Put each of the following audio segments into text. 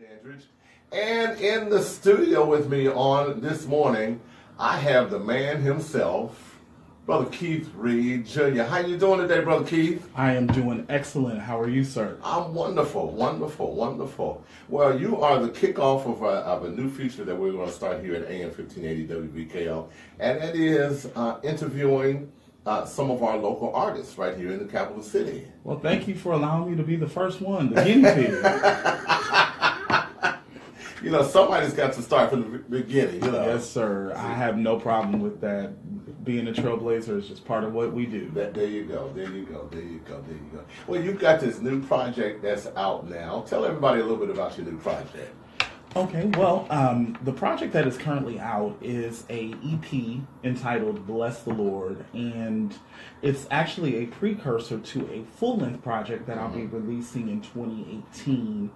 Dandridge. And in the studio with me on this morning, I have the man himself, Brother Keith Reid Jr. How you doing today, Brother Keith? I am doing excellent. How are you, sir? I'm wonderful, wonderful, wonderful. Well, you are the kickoff of a new feature that we're going to start here at AM 1580 WVKO, and that is interviewing some of our local artists right here in the capital city. Well, thank you for allowing me to be the first one, the guinea pig. You know, somebody's got to start from the beginning, you know. Yes, sir. I have no problem with that. Being a trailblazer is just part of what we do. There you go, there you go, there you go, there you go. Well, you've got this new project that's out now. Tell everybody a little bit about your new project. Okay, well, the project that is currently out is a EP entitled Bless the Lord, and it's actually a precursor to a full-length project that I'll be releasing in 2018.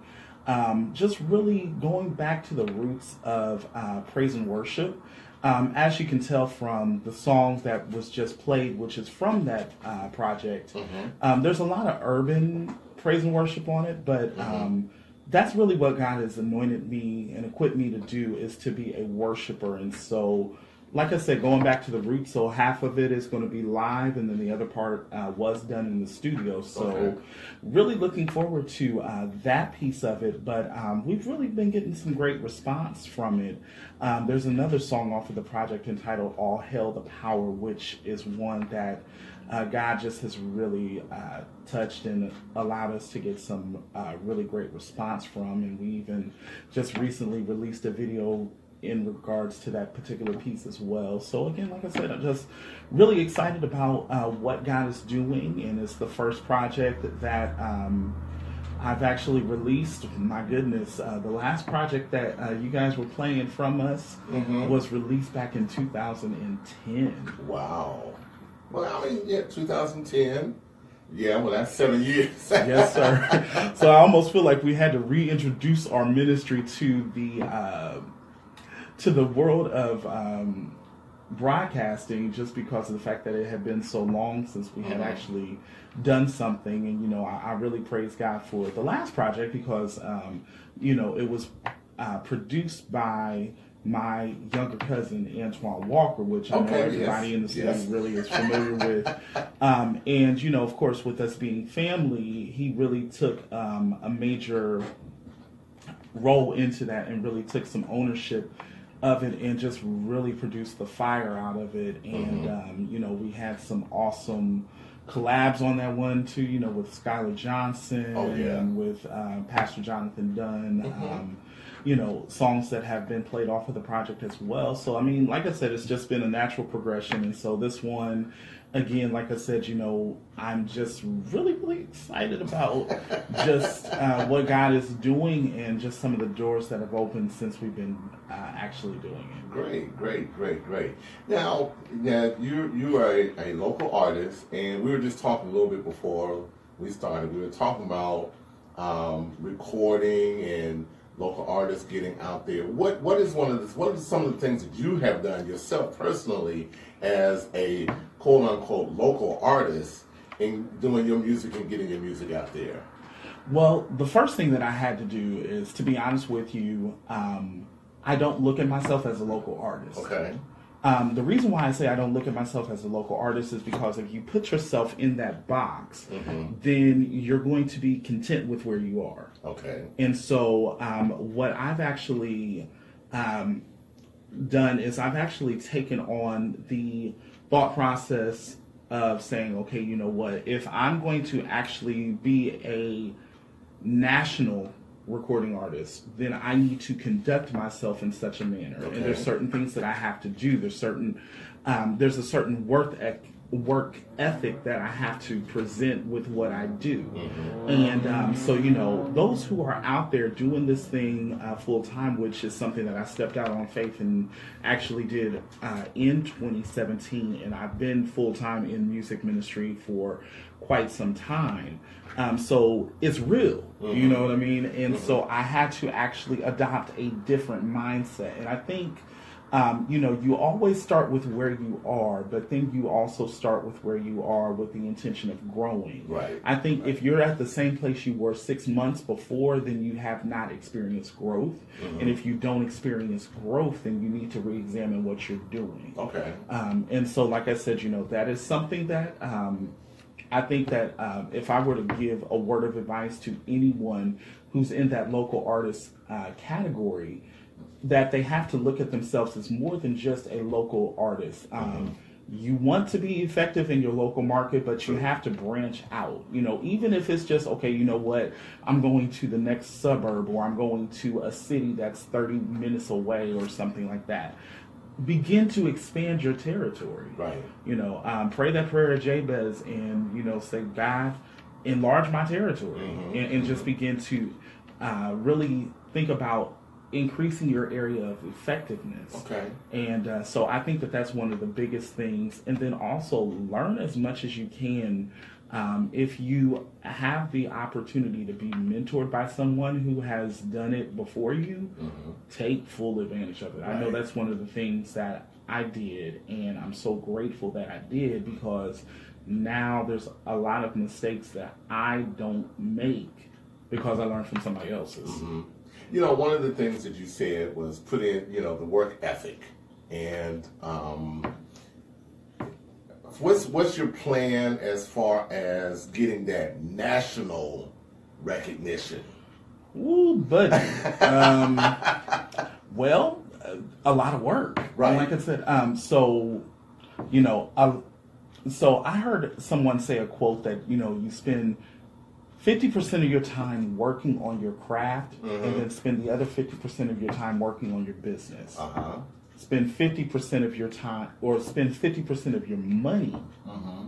Just really going back to the roots of praise and worship. As you can tell from the songs that was just played, which is from that project, there's a lot of urban praise and worship on it, but that's really what God has anointed me and equipped me to do, is to be a worshiper. And so, like I said, going back to the roots, so half of it is going to be live, and then the other part was done in the studio. So really looking forward to that piece of it. But we've really been getting some great response from it. There's another song off of the project entitled All Hail the Power, which is one that God just has really touched and allowed us to get some really great response from. And we even just recently released a video in regards to that particular piece as well. So again, like I said, I'm just really excited about what God is doing, and it's the first project that I've actually released. My goodness, the last project that you guys were playing from us was released back in 2010. Wow. Well, I mean, yeah, 2010. Yeah, well, that's 7 years. Yes, sir. So I almost feel like we had to reintroduce our ministry to the world of broadcasting, just because of the fact that it had been so long since we had actually done something. And, you know, I really praise God for the last project, because, you know, it was produced by my younger cousin, Antoine Walker, which I know everybody in the city really is familiar with. And, you know, of course, with us being family, he really took a major role into that and really took some ownership of it and just really produced the fire out of it. And, you know, we had some awesome collabs on that one too, you know, with Skylar Johnson and with Pastor Jonathan Dunn. You know, songs that have been played off of the project as well. So, I mean, like I said, it's just been a natural progression. And so this one, again, like I said, you know, I'm just really, really excited about just what God is doing, and just some of the doors that have opened since we've been actually doing it. Great, great, great, great. Now you are a local artist, and we were just talking a little bit before we started. We were talking about recording and local artists getting out there. What are some of the things that you have done yourself personally as a quote unquote local artist in doing your music and getting your music out there? Well, the first thing that I had to do is, to be honest with you, I don't look at myself as a local artist. Okay. The reason why I say I don't look at myself as a local artist is because if you put yourself in that box, then you're going to be content with where you are. Okay. And so what I've actually done is I've actually taken on the thought process of saying, okay, you know what, if I'm going to actually be a national recording artist, then I need to conduct myself in such a manner. Okay. And there's certain things that I have to do. There's a certain work ethic that I have to present with what I do. And so, you know, those who are out there doing this thing full time, which is something that I stepped out on faith and actually did in 2017, and I've been full time in music ministry for quite some time. So it's real, you know what I mean? And so I had to actually adopt a different mindset. And I think You always start with where you are, but then you also start with where you are with the intention of growing. Right. I think Right. if you're at the same place you were 6 months before, then you have not experienced growth. Mm-hmm. And if you don't experience growth, then you need to re-examine what you're doing. Okay. And so, like I said, that is something that I think that if I were to give a word of advice to anyone who's in that local artist category, that they have to look at themselves as more than just a local artist. You want to be effective in your local market, but you have to branch out. Even if it's just, okay, you know what, I'm going to the next suburb, or I'm going to a city that's 30 minutes away or something like that. Begin to expand your territory. Right. Pray that prayer of Jabez and, say, God, enlarge my territory. And just begin to really think about increasing your area of effectiveness. Okay. And so I think that that's one of the biggest things. And then also learn as much as you can. If you have the opportunity to be mentored by someone who has done it before you, take full advantage of it. Right. I know that's one of the things that I did, and I'm so grateful that I did, because now there's a lot of mistakes that I don't make because I learned from somebody else's. One of the things that you said was put in, the work ethic. And what's your plan as far as getting that national recognition? Ooh, buddy. Well, a lot of work. Right. Like I said, so I heard someone say a quote that, you spend 50% of your time working on your craft, and then spend the other 50% of your time working on your business. Spend 50% of your time, or spend 50% of your money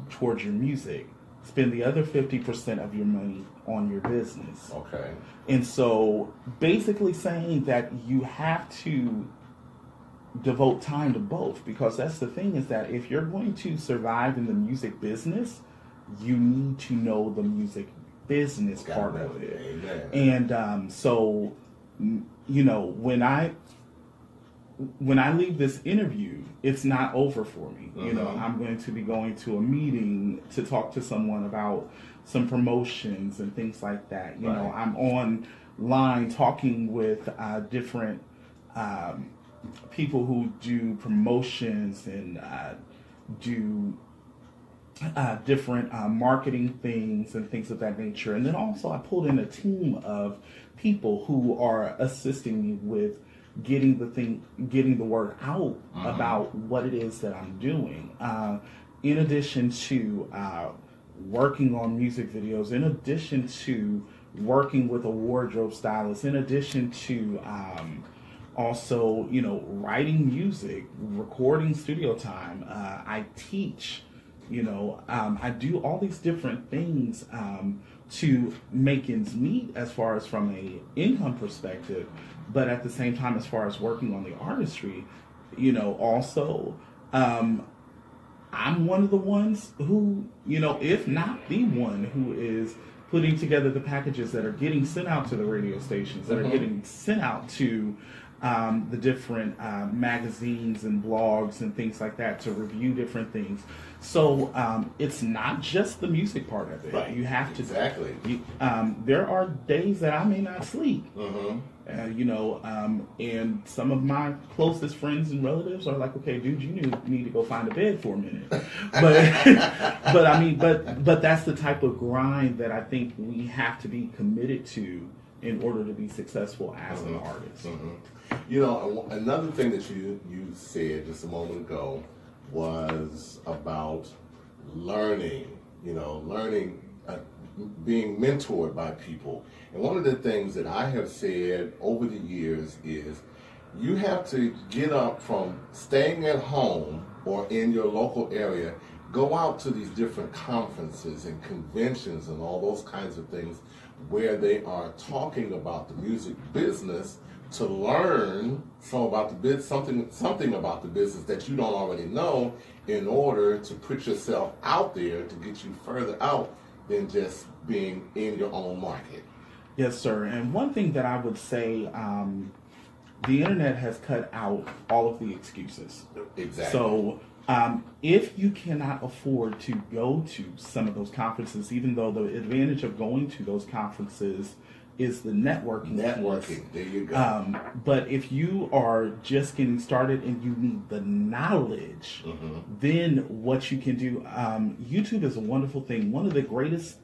towards your music. Spend the other 50% of your money on your business. Okay. And so basically saying that you have to devote time to both, because that's the thing, is that if you're going to survive in the music business, you need to know the music business part of it. Amen. And so, when I leave this interview, it's not over for me. I'm going to be going to a meeting to talk to someone about some promotions and things like that. I'm online talking with different people who do promotions and do different marketing things and things of that nature. And then also I pulled in a team of people who are assisting me with getting the word out about what it is that I'm doing. In addition to working on music videos, in addition to working with a wardrobe stylist, in addition to also, writing music, recording studio time. I teach. I do all these different things to make ends meet as far as from a income perspective, but at the same time, as far as working on the artistry, also, I'm one of the ones who, if not the one who is putting together the packages that are getting sent out to the radio stations, that are getting sent out to the different magazines and blogs and things like that to review different things. So it's not just the music part of it. Right. You have to Exactly. There are days that I may not sleep. And some of my closest friends and relatives are like, "Okay, dude, you need to go find a bed for a minute." But that's the type of grind that I think we have to be committed to in order to be successful as an artist. Another thing that you said just a moment ago was about learning, being mentored by people. And one of the things that I have said over the years is you have to get up from staying at home or in your local area, go out to these different conferences and conventions and all those kinds of things where they are talking about the music business, to learn something about the business that you don't already know, in order to put yourself out there to get you further out than just being in your own market. Yes, sir. And one thing that I would say the internet has cut out all of the excuses. Exactly. So if you cannot afford to go to some of those conferences, even though the advantage of going to those conferences is the networking. Networking, there you go. But if you are just getting started and you need the knowledge, then what you can do, YouTube is a wonderful thing. One of the greatest,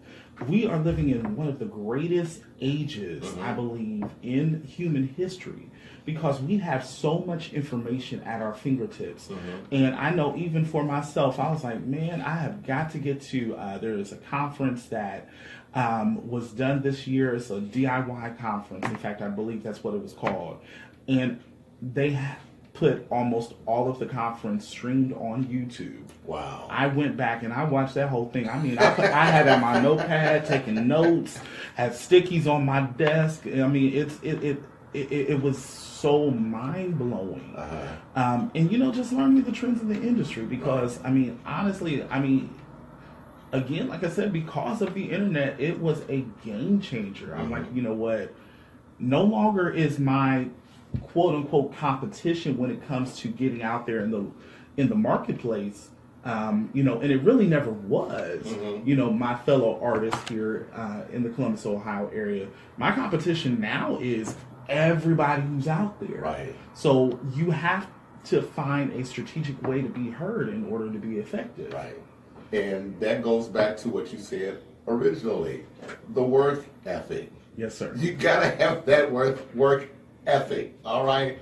we are living in one of the greatest ages, I believe, in human history, because we have so much information at our fingertips. And I know even for myself, I was like, man, I have got to get to, there is a conference that was done this year. It's a DIY conference. In fact, I believe that's what it was called. And they put almost all of the conference streamed on YouTube. Wow. I went back and I watched that whole thing. I mean, I had on my notepad taking notes, had stickies on my desk. I mean, it was so mind blowing. And you know, just learning the trends in the industry, because I mean, honestly, again, like I said, because of the internet, it was a game changer. I'm like, you know what? No longer is my quote unquote competition when it comes to getting out there in the marketplace. You know, and it really never was. You know, my fellow artists here in the Columbus, Ohio area. My competition now is everybody who's out there. Right. So you have to find a strategic way to be heard in order to be effective. Right. And that goes back to what you said originally, the work ethic. Yes, sir. You gotta have that work ethic. All right.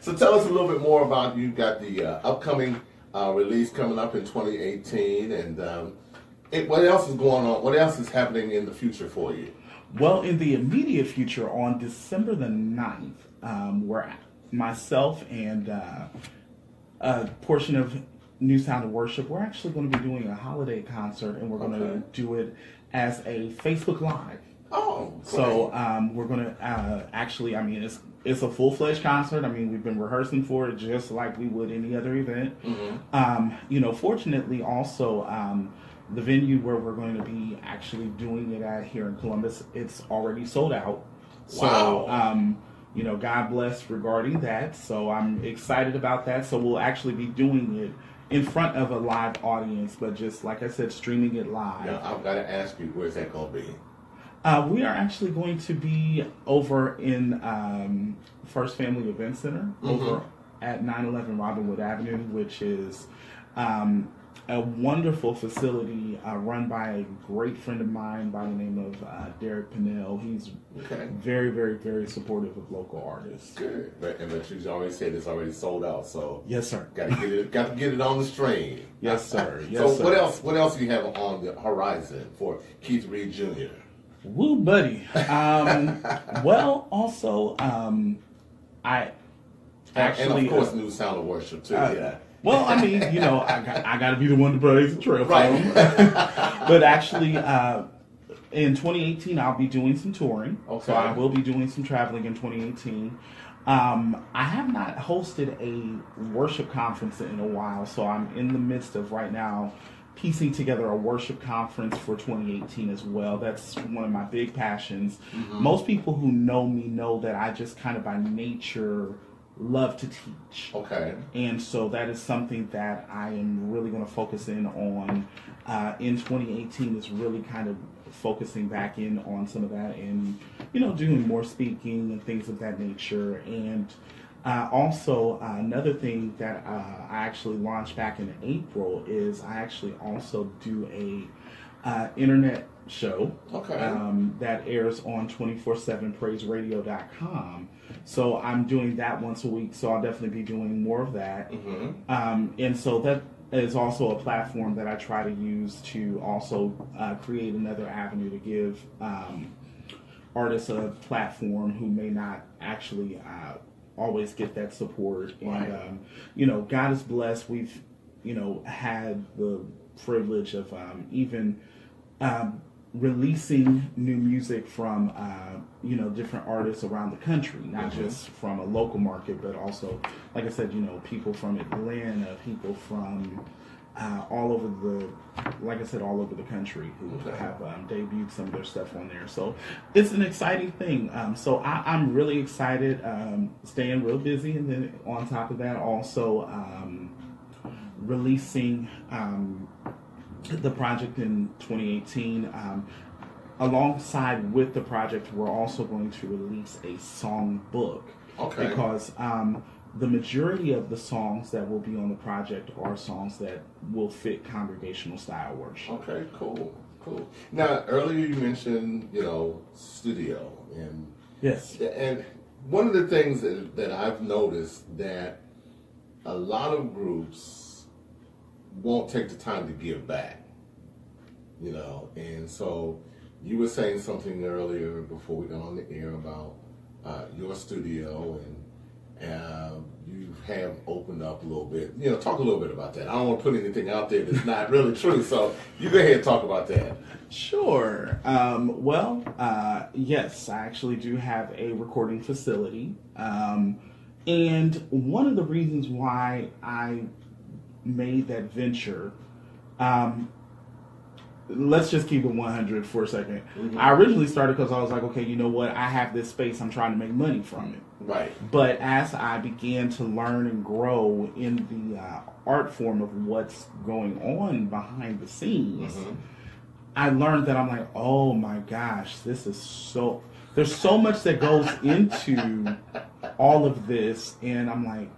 So tell us a little bit more about, you've got the upcoming release coming up in 2018, and what else is going on? What else is happening in the future for you? Well, in the immediate future, on December the 9th, where myself and a portion of New Sound of Worship, we're actually going to be doing a holiday concert, and we're going to do it as a Facebook Live. Oh, great. So we're going to actually, I mean, it's a full-fledged concert. I mean, we've been rehearsing for it just like we would any other event. You know, fortunately, also, the venue where we're going to be actually doing it at here in Columbus, it's already sold out. Wow. So, you know, God bless regarding that. So I'm excited about that. So we'll actually be doing it in front of a live audience, but just like I said, streaming it live. Now, I've got to ask you, where's that going to be? We are actually going to be over in First Family Event Center, over at 911 Robinwood Avenue, which is a wonderful facility run by a great friend of mine by the name of Derek Pinnell. He's very, very, very supportive of local artists. Good. But you already said it's already sold out, so yes, sir. Got to get it on the stream. Yes, sir. Yes, so sir. what else do you have on the horizon for Keith Reid Jr.? Woo, buddy. Well, also, I actually, and of course, New Sound of Worship too. Yeah. Well, I mean, you know, I got to be the one to blaze the trail for them. But actually, in 2018, I'll be doing some touring. Okay. So I will be doing some traveling in 2018. I have not hosted a worship conference in a while, so I'm in the midst of right now piecing together a worship conference for 2018 as well. That's one of my big passions. Most people who know me know that I just kind of by nature love to teach. Okay. And so that is something that I am really going to focus in on in 2018, is really kind of focusing back in on some of that, and, you know, doing more speaking and things of that nature. And also, another thing that I actually launched back in April is I actually also do a internet show that airs on 247praiseradio.com. So I'm doing that once a week, so I'll definitely be doing more of that. And so that is also a platform that I try to use to also create another avenue to give artists a platform who may not actually always get that support. And, you know, God is blessed. We've, you know, had the privilege of even releasing new music from, you know, different artists around the country, not just from a local market, but also, like I said, you know, people from Atlanta, people from all over like I said, all over the country who have debuted some of their stuff on there. So it's an exciting thing. So I'm really excited, staying real busy, and then on top of that, also releasing the project in 2018. Alongside with the project, we're also going to release a song book. Okay. Because the majority of the songs that will be on the project are songs that will fit congregational style worship. Okay, cool. Now, earlier you mentioned, studio, and yes, and one of the things that I've noticed that a lot of groups won't take the time to give back, and so you were saying something earlier before we got on the air about your studio, and you have opened up a little bit. Talk a little bit about that. I don't want to put anything out there that's not really true, so you go ahead and talk about that. Sure. Yes, I actually do have a recording facility, and one of the reasons why I made that venture, let's just keep it 100 for a second. Mm-hmm. I originally started because I was like, okay, you know what? I have this space. I'm trying to make money from it. Right. But as I began to learn and grow in the art form of what's going on behind the scenes, mm-hmm. I learned that I'm like, oh my gosh, there's so much that goes into all of this. And I'm like,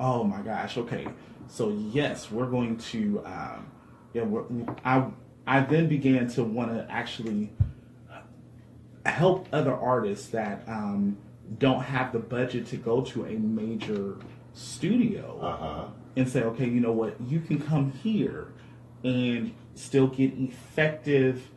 oh my gosh, okay. So yes, we're going to, I then began to want to actually help other artists that don't have the budget to go to a major studio and say, okay, you know what, you can come here and still get effective,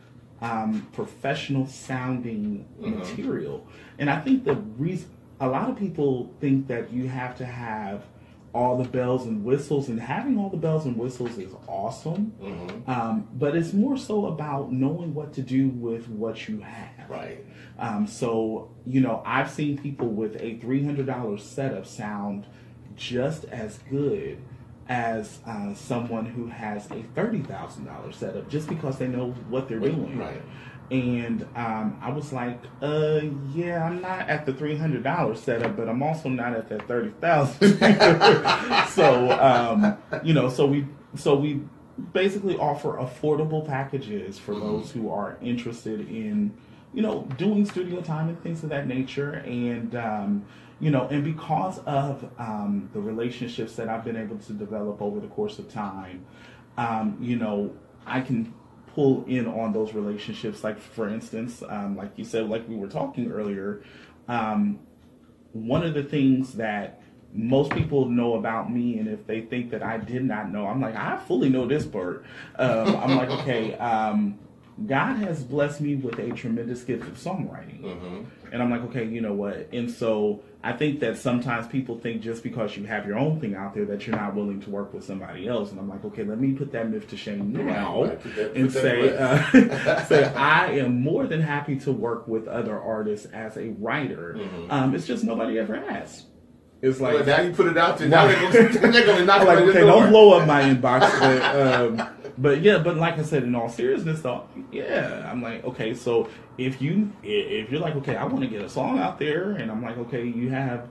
professional sounding material. And I think the reason, a lot of people think that you have to have all the bells and whistles, and having all the bells and whistles is awesome. Mm-hmm. But it's more so about knowing what to do with what you have. Right. So, I've seen people with a $300 setup sound just as good as someone who has a $30,000 setup, just because they know what they're doing. Right. And I was like, yeah, I'm not at the $300 setup, but I'm also not at that $30,000. So we basically offer affordable packages for those who are interested in, doing studio time and things of that nature. And and because of the relationships that I've been able to develop over the course of time, I can pull in on those relationships. Like, for instance, like you said, like we were talking earlier, one of the things that most people know about me, and if they think that I did not know, I'm like, I fully know this part. I'm like, okay, God has blessed me with a tremendous gift of songwriting. Mm-hmm. And I'm like, okay, you know what? And so I think that sometimes people think just because you have your own thing out there that you're not willing to work with somebody else. And I'm like, okay, let me put that myth to shame now and say I am more than happy to work with other artists as a writer. Mm-hmm. It's just nobody ever asked. It's like, well, now you put it out there. Now they're going to knock like, on okay, the door. Don't blow up my inbox. But like I said, in all seriousness, though, yeah, I'm like, okay, so if you're like, okay, I want to get a song out there, and I'm like, okay, you have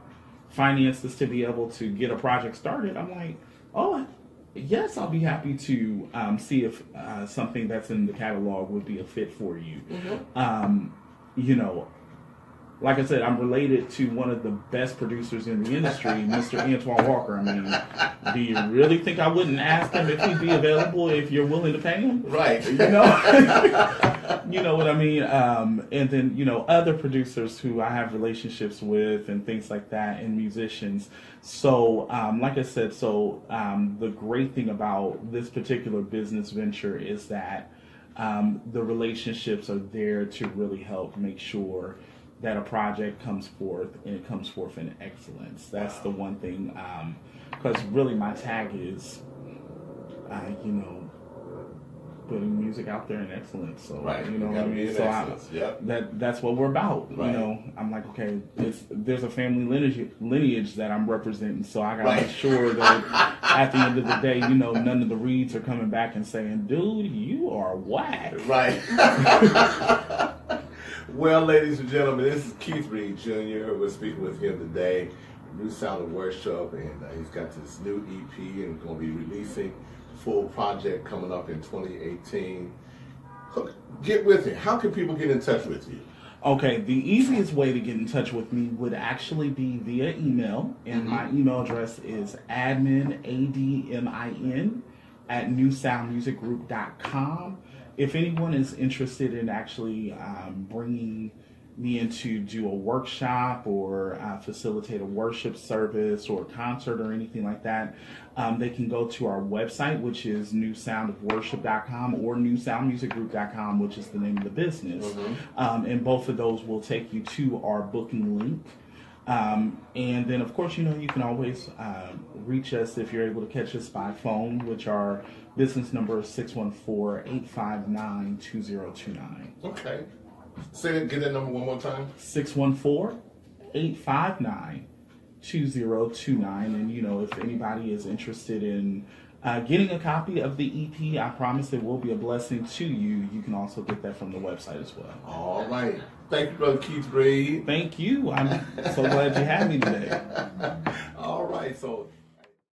finances to be able to get a project started, I'm like, oh, yes, I'll be happy to see if something that's in the catalog would be a fit for you. Mm-hmm. Like I said, I'm related to one of the best producers in the industry, Mr. Antoine Walker. I mean, do you really think I wouldn't ask him if he'd be available if you're willing to pay him? Right. You know what I mean? And then, other producers who I have relationships with and things like that, and musicians. So, like I said, the great thing about this particular business venture is that the relationships are there to really help make sure that a project comes forth, and it comes forth in excellence. That's the one thing, because really my tag is, putting music out there in excellence. So right, you know what I mean. So yep. that's what we're about. Right. You know, I'm like, okay, there's a family lineage that I'm representing, so I gotta make sure that at the end of the day, you know, none of the Reids are coming back and saying, "Dude, you are whack." Right. Well, ladies and gentlemen, this is Keith Reid Jr. We're speaking with him today. New Sound of Worship, and he's got this new EP and going to be releasing the full project coming up in 2018. So get with it. How can people get in touch with you? Okay, the easiest way to get in touch with me would actually be via email, and my email address is admin, ADMIN, at newsoundmusicgroup.com. If anyone is interested in actually bringing me in to do a workshop or facilitate a worship service or concert or anything like that, they can go to our website, which is newsoundofworship.com, or newsoundmusicgroup.com, which is the name of the business. And both of those will take you to our booking link. And then, of course, you know, you can always reach us if you're able to catch us by phone, which our business number is 614-859-2029. Okay. Get that number one more time. 614-859-2029. And, you know, if anybody is interested in getting a copy of the EP, I promise it will be a blessing to you. You can also get that from the website as well. All right. Thank you, Brother Keith Reid. Thank you. I'm so glad you had me today.